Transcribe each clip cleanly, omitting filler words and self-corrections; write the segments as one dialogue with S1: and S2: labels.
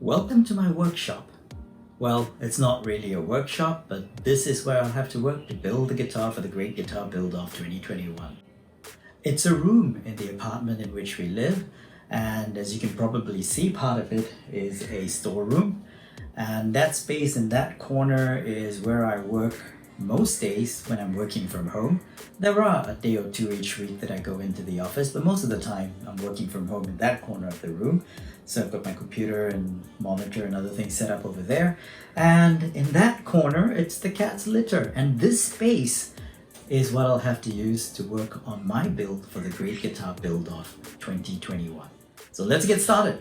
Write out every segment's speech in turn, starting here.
S1: Welcome to my workshop. Well, it's not really a workshop, but this is where I'll have to work to build the guitar for the Great Guitar Build-Off 2021. It's a room in the apartment in which we live, and as you can probably see, part of it is a storeroom. And that space in that corner is where I work most days when I'm working from home. There are a day or two each week that I go into the office, but most of the time I'm working from home in that corner of the room. So I've got my computer and monitor and other things set up over there. And in that corner, it's the cat's litter. And this space is what I'll have to use to work on my build for the Great Guitar Build-Off 2021. So let's get started.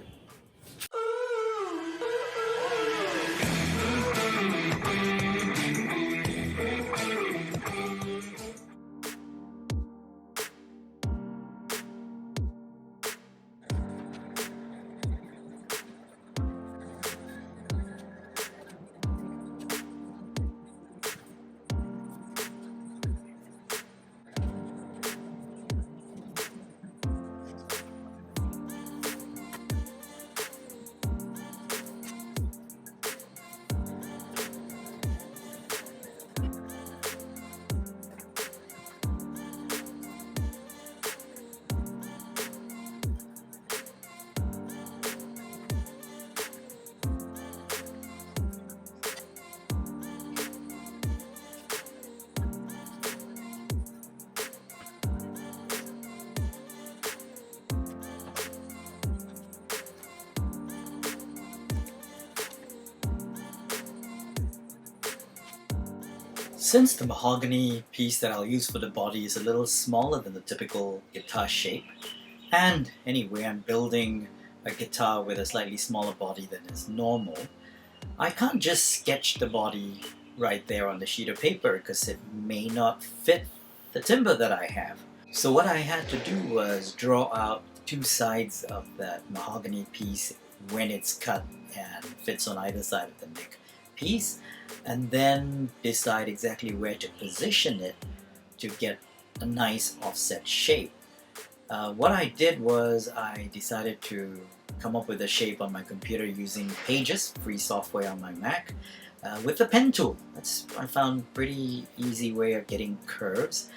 S1: Since the mahogany piece that I'll use for the body is a little smaller than the typical guitar shape, and anyway I'm building a guitar with a slightly smaller body than is normal, I can't just sketch the body right there on the sheet of paper because it may not fit the timber that I have. So what I had to do was draw out two sides of that mahogany piece when it's cut and fits on either side of the neck piece, and then decide exactly where to position it to get a nice offset shape. What I did was I decided to come up with a shape on my computer using Pages, free software on my Mac, with the pen tool. I found pretty easy way of getting curves,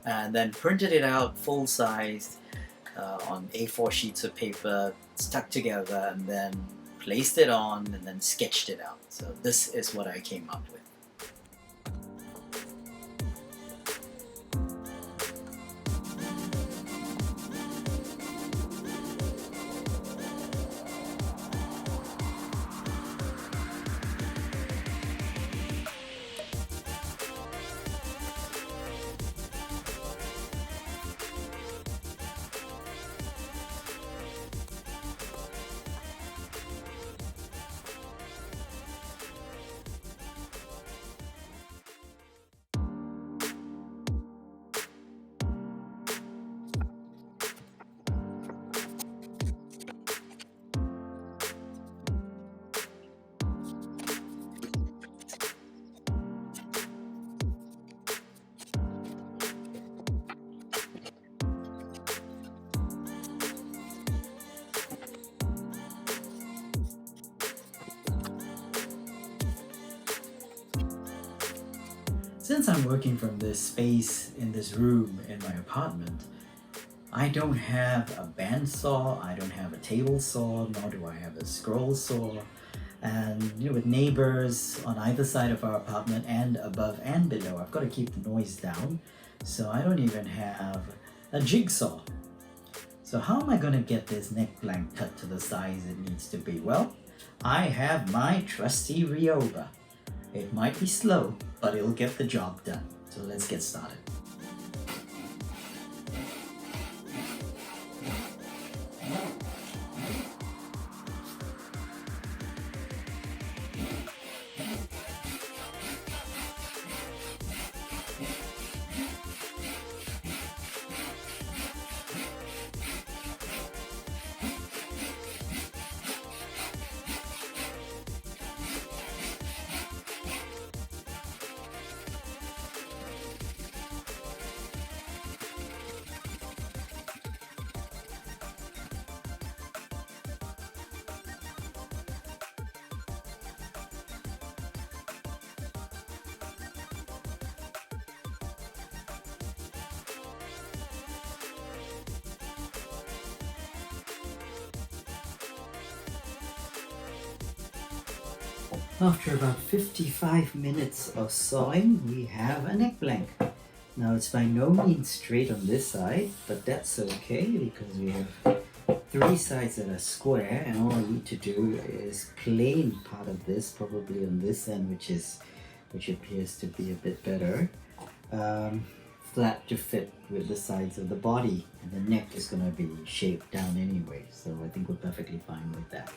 S1: and then printed it out full size on A4 sheets of paper, stuck together, and then placed it on and then sketched it out. So this is what I came up with. Since I'm working from this space in this room in my apartment, I don't have a bandsaw, I don't have a table saw, nor do I have a scroll saw. And with neighbors on either side of our apartment and above and below, I've got to keep the noise down. So I don't even have a jigsaw. So how am I going to get this neck blank cut to the size it needs to be? Well, I have my trusty Ryoba. It might be slow, but it'll get the job done. So let's get started. After about 55 minutes of sawing, we have a neck blank. Now it's by no means straight on this side, but that's okay because we have three sides that are square, and all I need to do is plane part of this, probably on this end, which appears to be a bit better, flat to fit with the sides of the body, and the neck is going to be shaped down anyway, so I think we're perfectly fine with that.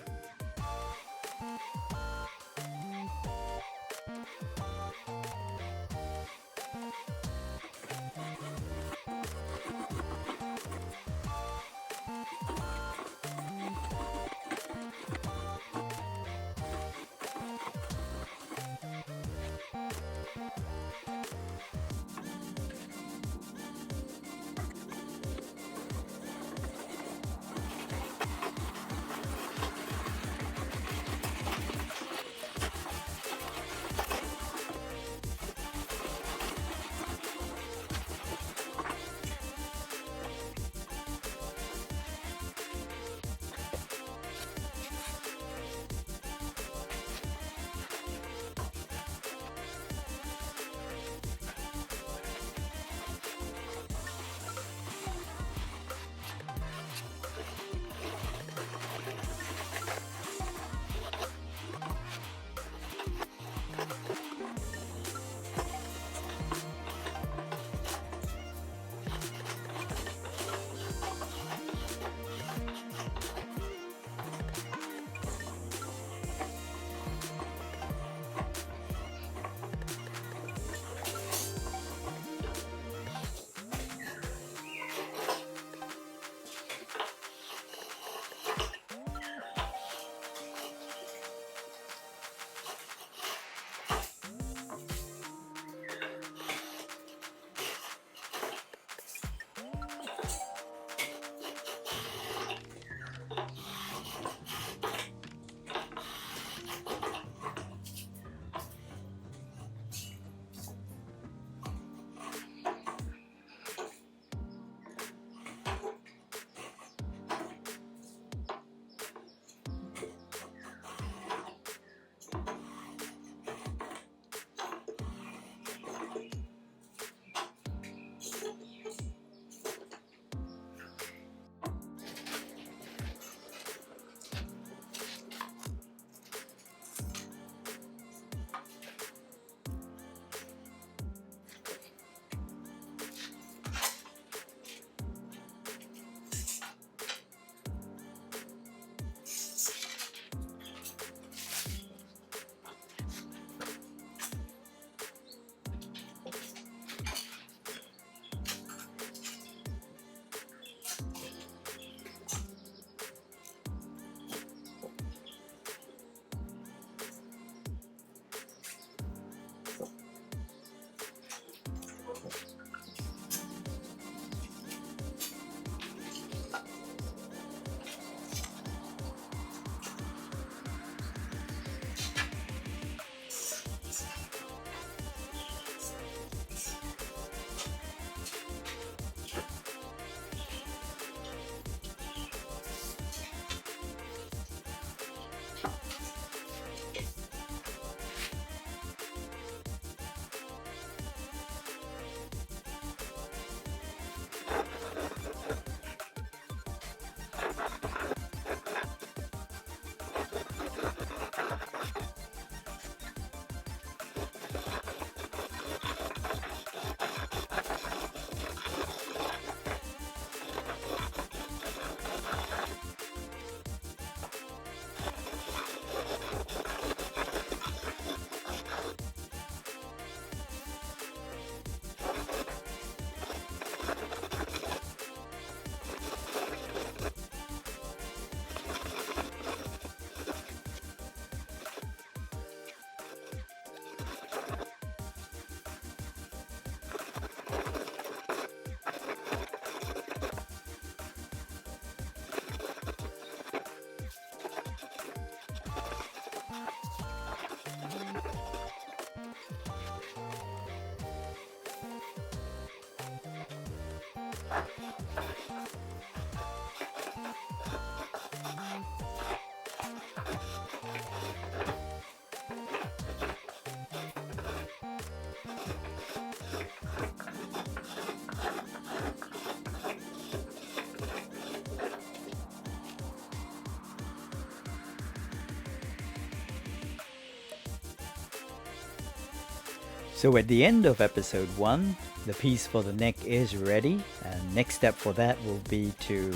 S2: So at the end of episode 1, the piece for the neck is ready, and next step for that will be to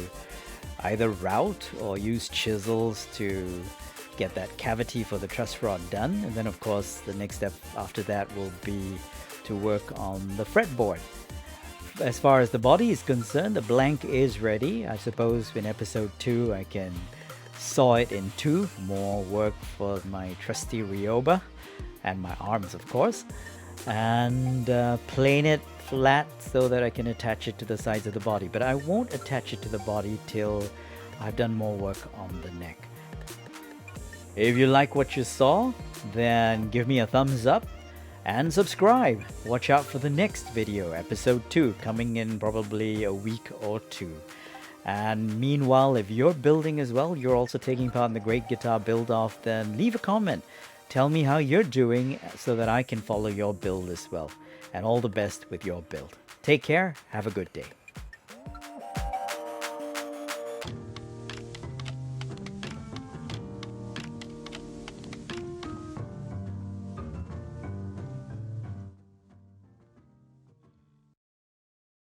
S2: either route or use chisels to get that cavity for the truss rod done. And then of course the next step after that will be to work on the fretboard. As far as the body is concerned, the blank is ready. I suppose in episode 2 I can saw it in two. More work for my trusty Ryoba and my arms, of course. And plane it flat so that I can attach it to the sides of the body. But I won't attach it to the body till I've done more work on the neck. If you like what you saw, then give me a thumbs up and subscribe. Watch out for the next video, episode 2, coming in probably a week or two. And meanwhile, if you're building as well, you're also taking part in the Great Guitar Build-Off, then leave a comment. Tell me how you're doing so that I can follow your build as well. And all the best with your build. Take care. Have a good day.